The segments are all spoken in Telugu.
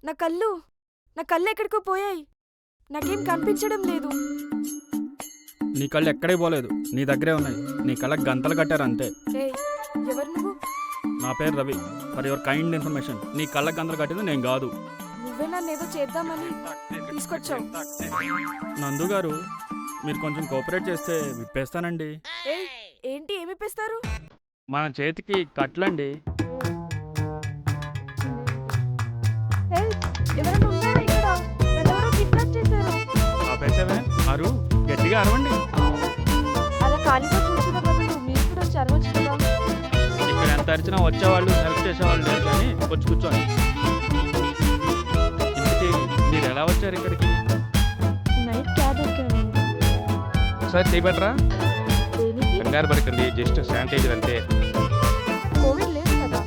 నా కళ్ళు ఎక్కడికో పోయాయి. నాకేం కనిపించడం లేదు. నీ కళ్ళు ఎక్కడే పోలేదు, నీ దగ్గరే ఉన్నాయి. నీ కళ్ళకి గంతలు కట్టారు అంతే. ఏయ్, ఎవరు నువ్వు? నా పేరు Ravi. For your kind information, నీ కళ్ళకి గంతలు కట్టింది నేను కాదు. నువ్వే నన్ను ఏదో చేద్దామని తీసుకొచ్చావు. నందు గారు, మీరు కొంచెం కోఆపరేట్ చేస్తే విప్పేస్తానండి. ఏయ్, ఏంటి ఏమిప్పిస్తారు? మన చేతికి కట్లండి. ఏయ్, ఎవరైనా ఉన్నారా ఇక్కడ? నన్నెవరో కిడ్నాప్ చేశారు. ఆపేసావే, అరు గట్టిగా అరవండి. అలా ఖాళీగా కూర్చున్న బదులు మీరు కూడా వచ్చి అరవచ్చు కదా. ఇక్కడ ఎంత అరిచినా వచ్చేవాళ్ళు హెల్ప్ చేసేవాళ్ళు లేరు, కానీ వచ్చి కూర్చోండి. ఇంటికి మీరు ఎలా వచ్చారు ఇక్కడికి? నైట్ క్యాబ్ ఎక్కాను. సార్ చేయబట్రా, దేనికి? కంగారు పడకండి, జస్ట్ శానిటైజర్ అంతే. కోవిడ్ లేదు కదా.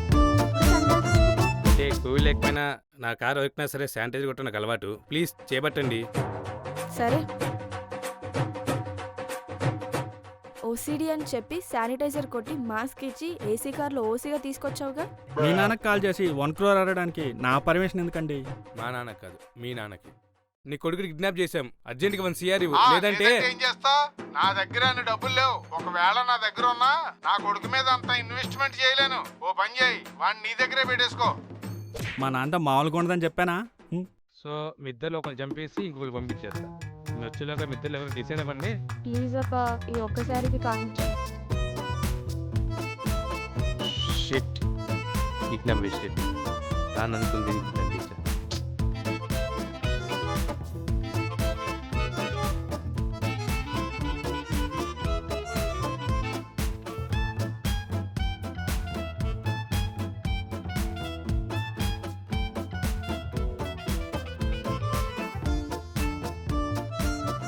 అంటే కోవిడ్ లేకపోయినా నా కారు ఎక్కినా సరే శానిటైజర్ కొట్ట నాకు అలవాటు. ప్లీజ్ చేపట్టండి. సరే, ఓసీడీ అని చెప్పి శానిటైజర్ కొట్టి మాస్క్ ఇచ్చి ఏసీ కార్లో ఓసీగా తీసుకొచ్చావుగా. మీ నాన్నకి కాల్ చేసి 1 crore అడగడానికి నా పర్మిషన్ ఎందుకండి? మా నాన్నకి కాదు, మీ నాన్నకి. నీ కొడుకుని కిడ్నాప్ చేశాం, అర్జెంట్గా 1 CR ఇవ్వు, లేదంటే ఏం చేస్తా? నా దగ్గర అన్ని డబ్బులు లేవు. ఒకవేళ నా దగ్గర ఉన్నా నా కొడుకు మీద అంత ఇన్వెస్ట్మెంట్ చేయలేను. ఓ పని చేయి, వాడిని నీ దగ్గరే పెట్టేసుకో. మా నాన్న మామూలుగా ఉండదని చెప్పానా? సో మీ ఇద్దరు ఒకరిని చంపేసి ఇంకొకరికి పంపించేస్తా. మీరు వచ్చేలోగా మీ ఇద్దరు ఎవరు డిసైడ్ అవ్వండి. ప్లీజ్ అప్ప, ఈ ఒక్కసారికి కానించు. షిట్, కిడ్నాప్ వేస్ట్ దాన్ని అనుకుంది.